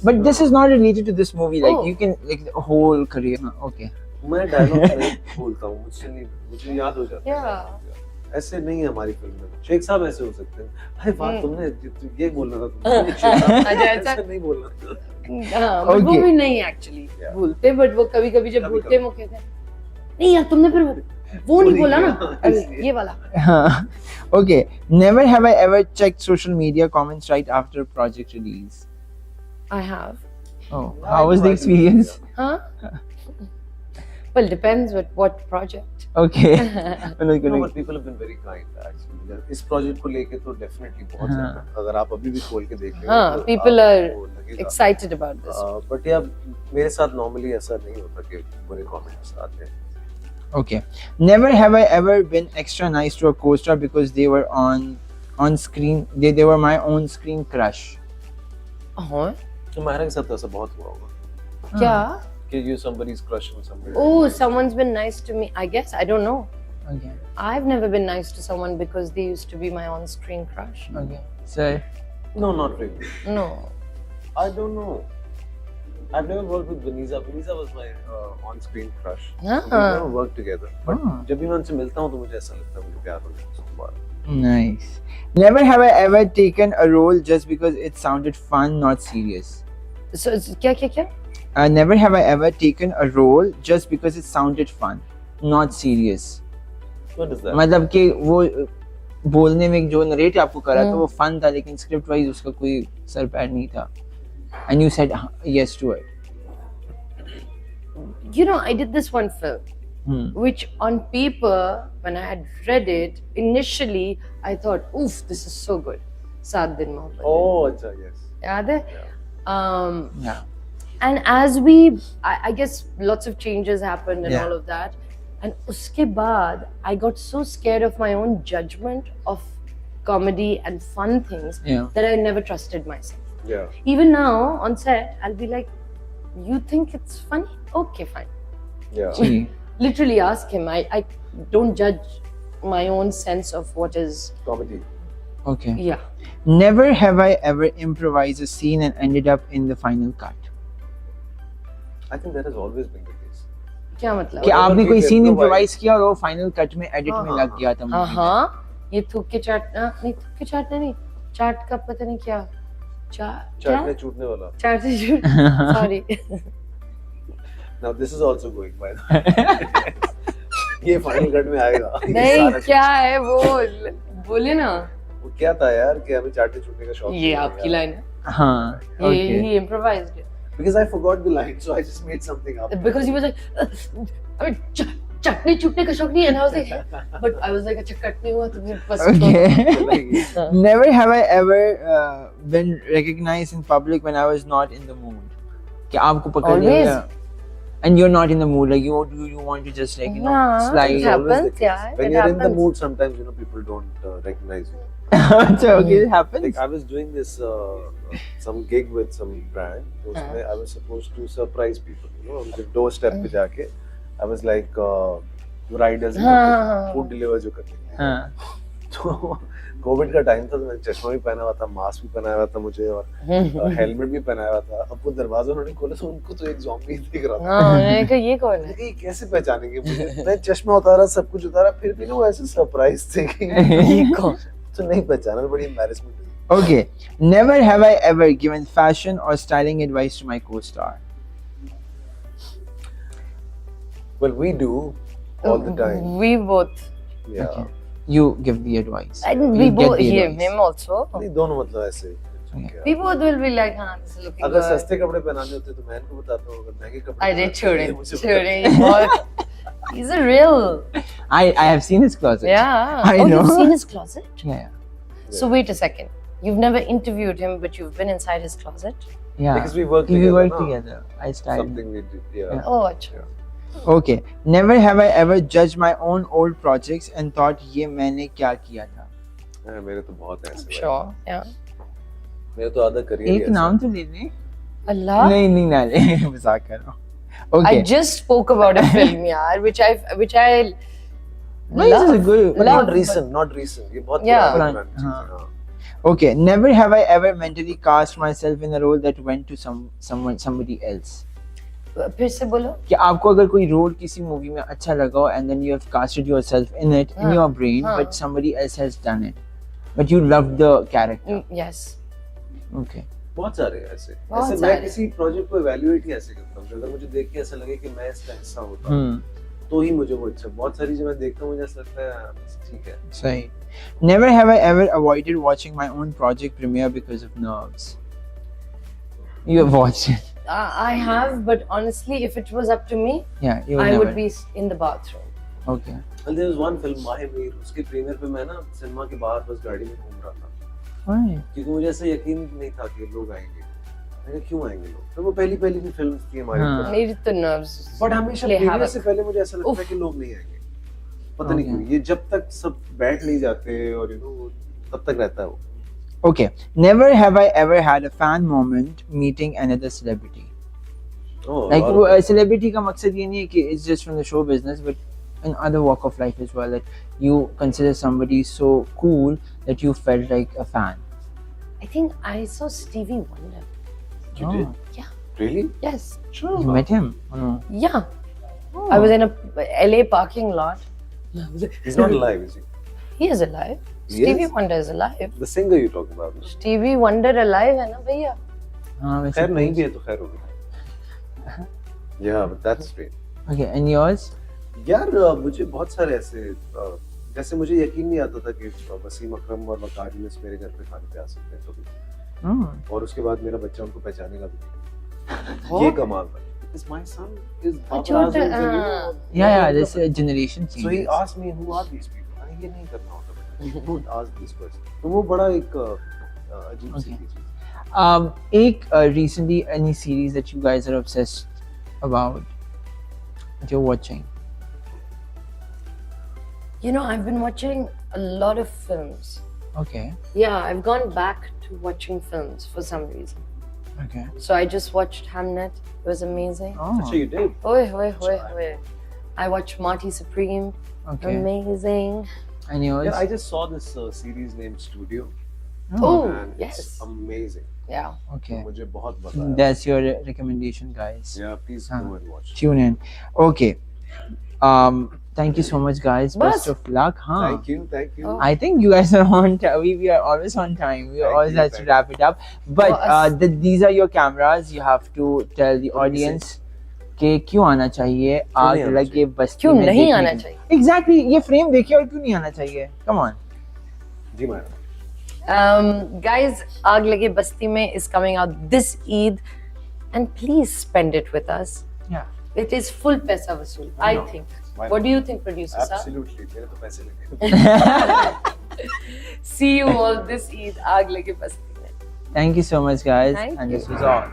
But this is not related to this movie. Like Oh. you can like the whole career. Okay. मैं dialogue नहीं बोलता हूँ, मुझसे नहीं, मुझे याद हो जाता Yeah. है। ऐसे नहीं है हमारी फिल्म में। शेख साहब ऐसे हो सकते हैं। अरे वाह, तुमने ये बोलना था तुमने। अच्छा। ऐसे नहीं बोलना। हाँ, but वो Okay. भी नहीं एक्चुअली Yeah. भूलते, बट वो कभी कभी जब कभी-कभी। भूलते मौके थे, नहीं यार तुमने फिर वो नहीं बोला ना, अरे ये वाला। Okay. Never have I ever checked social media comments right after project release. I have. Oh, how was the experience? Huh? Well, depends with what project. Okay. No, but people have been very kind actually. इस project को लेके तो definitely बहुत ज्यादा, अगर आप अभी भी खोल के देख लेंगे हाँ, तो people आपको are लगेगा। excited about this. बट यार मेरे साथ नॉर्मली ऐसा नहीं होता कि बुरे कमेंट्स आते हैं। Okay. Never have I ever been extra nice to a co-star because they were on screen. They were my on screen crush. हाँ, तो मेरे के साथ ऐसा बहुत हुआ होगा क्या? कि you somebody's crush on somebody. Oh, someone's been nice to me. I guess I don't know. Okay. I've never been nice to someone because they used to be my on-screen crush. Okay. So No, not really. No. I don't know. I've never worked with Vanessa. Vanessa was my on-screen crush. हाँ. We never worked together. But हाँ. जब भी मैं उनसे मिलता हूँ तो मुझे ऐसा लगता है मुझे प्यार हो गया उसके बाद। nice. Never have I ever taken a role just because it sounded fun, not serious. So क्या? Never have I ever taken a role just because it sounded fun, not serious. What is that? मतलब कि वो बोलने में जो narrate आपको करा तो वो फन था, लेकिन स्क्रिप्ट वाइज उसका कोई सर पैर नहीं था. And you said yes to it. You know, I did this one film, which on paper, when I had read it, initially I thought, oof, this is so good. Saat Din Mohabbat. Oh, अच्छा, yes. Yaad hai? Yeah. And as I guess lots of changes happened and Yeah. all of that. And uske baad, I got so scared of my own judgment of comedy and fun things Yeah. that I never trusted myself. Yeah. Even now on set, I'll be like, you think it's funny? Okay, fine. Yeah. See. Literally ask him. I don't judge my own sense of what is. Comedy. Okay. Yeah. Never have I ever improvised a scene and ended up in the final cut. I think that has always been the case. क्या मतलब? कि आपने कोई scene improvise. Improvise किया और वो final cut में edit में लग गया था movie में. हाँ, ये थूक के नहीं थूक के चाटने नहीं, चाट का पता नहीं क्या, चाटने छूटने वाला. चाटने छूट. Sorry. Now this is also going by the way. ये फाइनल कट में आएगा. ये नहीं सारा क्या है वो बोले ना. वो क्या था यार कि हमें चाटने छूटने का शौक. ये आपकी लाइन है. हाँ. ये Okay. he improvised it Because I forgot the line, so I just made something up. because he was like, I mean, चटनी छूटने का शौक नहीं है. And I was like, but I was like, अच्छा कट नहीं हुआ तो फिर बस. Okay. Never have I ever been recognized in public when I was not in the mood. कि आपको पकड़ लिया Always. गया. And you're not in the mood, like you want to just like हाँ, slide. it It's always the happens, case. yeah, When it you're in the happens. mood, sometimes people don't recognize you. So okay, it happens. Like I was doing this some gig with some brand. उसमें I was supposed to surprise people. उनके doorstep पे जाके I was like riders हाँ. food deliver जो करते हैं. हाँ. तो कोविड का टाइम था तो मैंने चश्मा भी पहना हुआ था, मास्क भी पहनाया हुआ था मुझे और हेलमेट भी पहनाया हुआ था. अब वो दरवाजा उन्होंने खोला तो उनको तो एक ज़ॉम्बी दिख रहा था. हाँ, मैंने कहा ये कौन है? ये कैसे पहचानेंगे मुझे? मैं चश्मा उतारा, सब कुछ उतारा, फिर भी ना वो ऐसे सरप्राइज थे कि ये कौन? तो नहीं पहचाना. बड़ी embarrassment हुई. Okay. Never have I ever given fashion or styling advice to my co-star. Well, we do all the time. We both. Yeah. Okay. You give the advice. And You we get both. the Him advice. also. नहीं दोनों मतलब ऐसे. Okay. We both will be like, हाँ, this is looking अगर good. सस्ते कपड़े पहनाने होते तो मैं इनको बताता हूँ. अगर महंगे कपड़े अरे छोड़े, तो मुझे छोड़े, बहुत. He's a real. I have seen his closet. Yeah. I Oh, know. you've seen his closet? Yeah. So wait a second. You've never interviewed him, but you've been inside his closet? Yeah. Because we work We together. work na? together. I styled. Something we did. Yeah. Yeah. Oh, अच्छा. Okay. Never have I ever judged my own old projects and thought ये मैंने क्या किया था. हाँ, मेरे तो बहुत ऐसे. भाई. Sure. Yeah. मेरे तो आधा करियर एक नाम तो ले ले. Allah. नहीं ना ले. मजाक कर रहा हूँ. I Okay. just spoke about a film, yaar, which I No, this is a good. But love, not recent. ये बहुत Yeah. पुरानी हाँ. चीज़ है. Okay, never have I ever mentally cast myself in a role that went to somebody else. फिर से बोलो. कि आपको अगर कोई रोल किसी मूवी में अच्छा लगा हो and then you have casted yourself in it in your brain but somebody else has done it but you loved the character. Yes. Okay. बहुत सारे ऐसे बहुत मैं सारे. किसी प्रोजेक्ट को इवैल्यूएट ही ऐसे करता हूँ अगर मुझे देख के ऐसा लगे कि मैं इसका हिस्सा होता तो ही मुझे वो अच्छा. बहुत सारी चीजें मैं देखता हूँ मुझे ऐसा लगता है ठीक है. सही. Never have I ever avoided watching my own project premiere because of nerves. You have watched it. I have, but honestly, if it was up to me, Yeah, you I never. would be in the bathroom. Okay. And there was one film माहिर उसके premiere पे मैं ना cinema के बाहर बस गाड़ी में घूम रहा था Why? क्योंकि मुझे ऐसा यकीन नहीं था कि लोग आएंगे. मैंने क्यों आएंगे लोग. तो वो पहली भी फिल्म थी हमारी. हाँ. मेरी तो nerves. बट हमेशा play प्रीमियर havoc. से पहले मुझे ऐसा लगता है कि लोग नहीं आएंगे. पता नहीं Okay. क्यों ये जब तक सब बैठ नहीं जाते और तब तक रहता है वो. Okay. Never have I ever had a fan moment meeting another celebrity. Oh, Like lot of- celebrity का मकसद ये नहीं है कि it's just from the show business but in other walk of life as well that you consider somebody so cool that you felt like a fan. I think I saw Stevie Wonder. You did? Yeah. Really? Yes. True. You met him? Oh, no. Yeah. Oh. I was in a LA parking lot. He's not alive, is he? He is alive. He Stevie is? Wonder is alive. The singer you're talking about. no? Stevie Wonder alive है ना भैया? हाँ, वैसे खैर नहीं कुछ- भी है तो खैर हो गया. Yeah, but that's great. Okay, and yours? यार मुझे बहुत सारे ऐसे जैसे मुझे यकीन नहीं आता था कि वसीम अकरम और वकार यूनिस मेरे घर पे खाने पे आ सकते हैं कभी. Oh. और उसके बाद मेरा बच्चा उनको पहचानेगा भी. Oh. ये कमाल था. Because my son is Babar छोटा, Azam's and, हाँ. Yeah, there's a generation change. So he asked me who are these people. मैंने ये नहीं करना होता बेटा. Don't ask these questions. तो वो बड़ा एक अजीब सी Okay. चीज. एक recently any series that you guys are obsessed about that you're watching? You know, I've been watching a lot of films. Okay. Yeah, I've gone back to watching films for some reason. Okay. So I just watched Hamnet. It was amazing. Oh. अच्छा you did. Oi. I watched Marty Supreme. Okay. Amazing. And yours? Yeah, I just saw this series named Studio. Oh, And yes. it's amazing. Yeah. Okay. मुझे बहुत मजा आया. That's your recommendation, guys. Yeah, please हाँ. go and watch. Tune in. Okay. Thank you so much, guys. Best Bas. of luck. Huh? Thank you. Oh. I think you guys are on time. We are always on time. We Thank always you, have to thank wrap it up. But Well, these are your cameras. You have to tell the What do we say? audience कि क्यों आना चाहिए आग नहीं आना लगे बस्ती क्यों में नहीं देखने आना के लिए। चाहिए? Exactly. ये फ्रेम देखिए और क्यों नहीं आना चाहिए? Come on. जी madam. Guys, Aag Lage Basti Mein is coming out this Eid, and please spend it with us. Yeah. It is full paisa vasool, I No. think. Why What not? do you think, producer sir? Absolutely. मेरे तो पैसे लगे. See you all this Eid, Aag Lage Basti Mein. Thank you so much, guys. Thank and you. this was all.